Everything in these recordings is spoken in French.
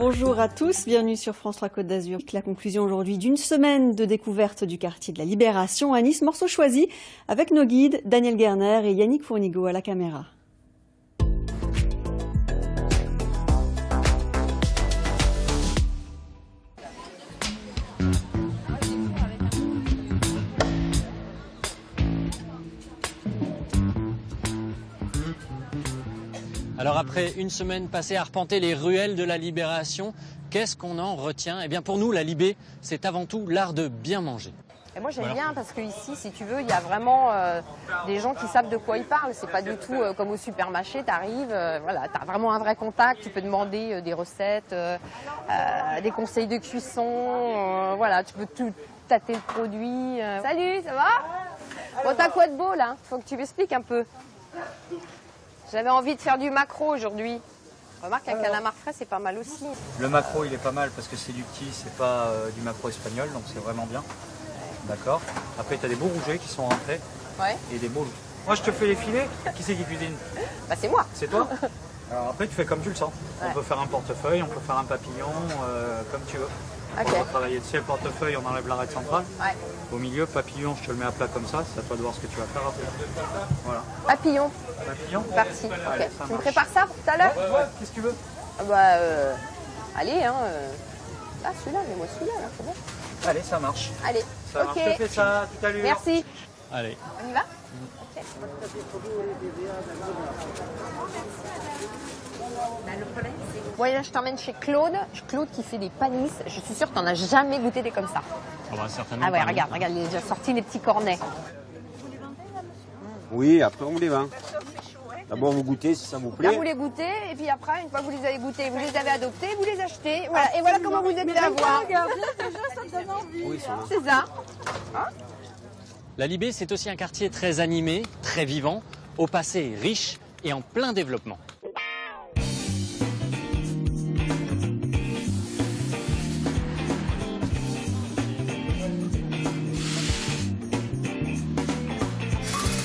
Bonjour à tous, bienvenue sur France 3 Côte d'Azur. La conclusion aujourd'hui d'une semaine de découverte du quartier de la Libération à Nice. Morceau choisi avec nos guides Daniel Gerner et Yannick Fournigo à la caméra. Alors après une semaine passée à arpenter les ruelles de la Libération, qu'est-ce qu'on en retient? Eh bien pour nous, la Libé, c'est avant tout l'art de bien manger. Et moi j'aime bien parce qu'ici, si tu veux, il y a vraiment des gens qui savent de quoi ils parlent. C'est pas du tout comme au supermarché, tu arrives, voilà, tu as vraiment un vrai contact, tu peux demander des recettes, des conseils de cuisson, voilà, tu peux tout tâter le produit. Salut, ça va? Bon, t'as quoi de beau là? Faut que tu m'expliques un peu. J'avais envie de faire du maquereau aujourd'hui. Remarque qu'un calamar frais, c'est pas mal aussi. Le maquereau, il est pas mal parce que c'est du petit, c'est pas du maquereau espagnol, donc c'est vraiment bien. D'accord. Après, tu as des beaux rougets qui sont rentrés et des beaux loups. Moi, je te fais les filets. Qui c'est qui cuisine? Bah, c'est moi. C'est toi? Alors après, tu fais comme tu le sens. Ouais. On peut faire un portefeuille, on peut faire un papillon, comme tu veux. Ok. On va travailler dessus. Le portefeuille, on enlève l'arête centrale. Ouais. Au milieu, papillon, je te le mets à plat comme ça. C'est à toi de voir ce que tu vas faire après. Voilà. Papillon. Papillon. Parti. Allez, Ok. ça Tu me marche. prépares ça pour tout à l'heure? Ouais, qu'est-ce que tu veux? Ah bah, allez, hein. Ah, celui-là, mais moi celui-là, là, c'est bon. Allez, ça marche. Allez, Ça ok. marche. Je te fais ça tout à l'heure. Merci. Allez. On y va? Ok. Bon, là, je t'emmène chez Claude. Claude qui fait des panisses. Je suis sûre que tu n'en as jamais goûté des comme ça. On va certainement. Ah ouais, pas, regarde, il est déjà sorti les petits cornets. Oui, après on les vend. D'abord vous goûtez si ça vous plaît. Là, vous les goûtez, et puis après, une fois que vous les avez goûtés, vous les avez adoptés, vous les achetez. Voilà. Et voilà comment vous êtes fait avoir. Oui, ça va. C'est ça. La Libé, c'est aussi un quartier très animé, très vivant, au passé riche et en plein développement.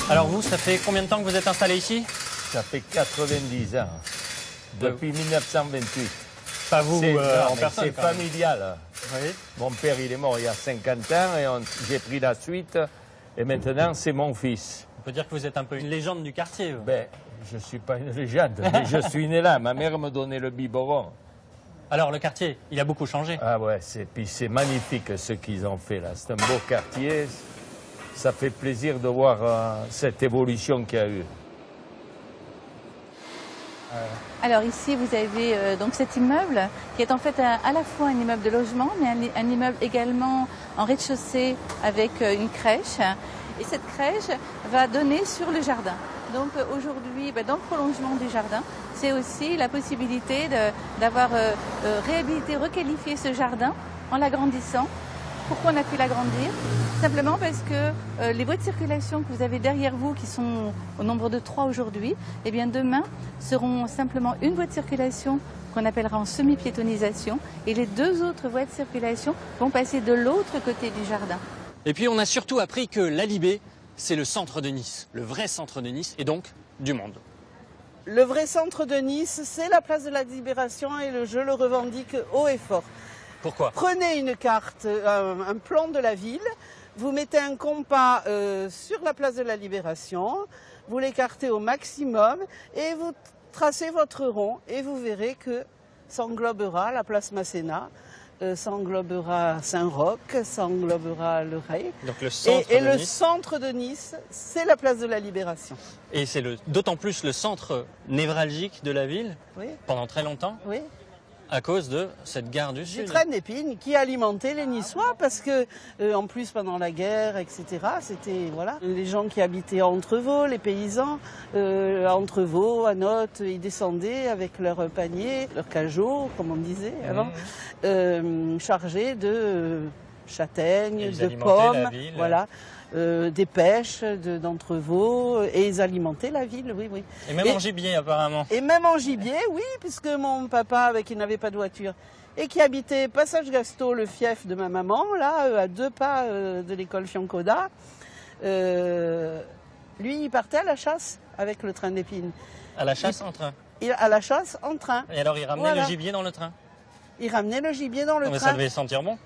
Alors vous, ça fait combien de temps que vous êtes installé ici? Ça fait 90 ans, depuis 1928. Pas vous C'est en mais personne. c'est quand même. familial. Oui. Mon père, il est mort il y a 50 ans et j'ai pris la suite. Et maintenant, c'est mon fils. On peut dire que vous êtes un peu une légende du quartier. vous. Ben, je ne suis pas une légende, mais je suis né là. Ma mère me donnait le biberon. Alors le quartier, il a beaucoup changé. Ah ouais, puis c'est magnifique ce qu'ils ont fait là. C'est un beau quartier. Ça fait plaisir de voir cette évolution qu'il y a eu. Alors ici, vous avez donc cet immeuble qui est en fait à la fois un immeuble de logement, mais un immeuble également en rez-de-chaussée avec une crèche. Et cette crèche va donner sur le jardin. Donc aujourd'hui, dans le prolongement du jardin, c'est aussi la possibilité d'avoir réhabilité, requalifié ce jardin en l'agrandissant. Pourquoi on a pu l'agrandir? Simplement parce que les voies de circulation que vous avez derrière vous, qui sont au nombre de 3 aujourd'hui, eh bien demain seront simplement une voie de circulation qu'on appellera en semi-piétonisation, et les 2 autres voies de circulation vont passer de l'autre côté du jardin. Et puis on a surtout appris que la Libé, c'est le centre de Nice, le vrai centre de Nice, et donc du monde. Le vrai centre de Nice, c'est la place de la Libération et je le revendique haut et fort. Pourquoi? Prenez une carte, un plan de la ville, vous mettez un compas sur la place de la Libération, vous l'écartez au maximum et vous tracez votre rond et vous verrez que s'englobera la place Masséna, s'englobera Saint-Roch, s'englobera le Ray. Donc le centre Et de le Nice. centre de Nice, c'est la place de la Libération. Et c'est d'autant plus le centre névralgique de la ville, Oui, pendant très longtemps, oui. à cause de cette gare du Du Sud. train d'épines qui alimentait les Niçois parce que, en plus, pendant la guerre, etc., c'était, voilà, les gens qui habitaient à Entrevaux, les paysans, à Entrevaux, à Notes, ils descendaient avec leur panier, leur cajot, comme on disait avant, chargés de châtaignes, Et ils de alimentaient la pommes, ville. voilà. Des pêches d'Entrevaux, et ils alimentaient la ville, oui, oui. Et même en gibier apparemment. Et même en gibier, oui, puisque mon papa, qui n'avait pas de voiture, et qui habitait Passage Gasto, le fief de ma maman, là, à 2 pas de l'école Fiancoda, lui, il partait à la chasse avec le train d'épines. À la chasse en train. À la chasse en train. Et alors il ramenait Voilà. le gibier dans le train. Ils ramenaient le gibier dans le Non, mais train. ça devait sentir bon.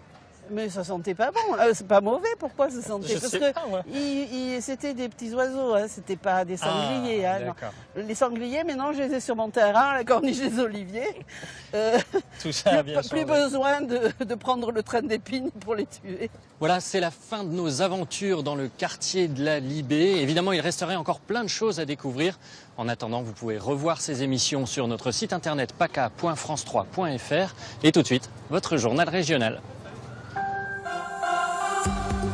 Mais ça sentait pas bon. C'est pas mauvais. Pourquoi ça sentait? Je Parce sais que pas, moi. c'était des petits oiseaux. Hein. C'était pas des sangliers. Ah, hein, non. d'accord. Les sangliers, maintenant, je les ai sur mon terrain, la corniche des oliviers. Tout ça a bien Plus changé. besoin de prendre le train d'épines pour les tuer. Voilà, c'est la fin de nos aventures dans le quartier de la Libé. Évidemment, il resterait encore plein de choses à découvrir. En attendant, vous pouvez revoir ces émissions sur notre site internet paca.france3.fr. Et tout de suite, votre journal régional.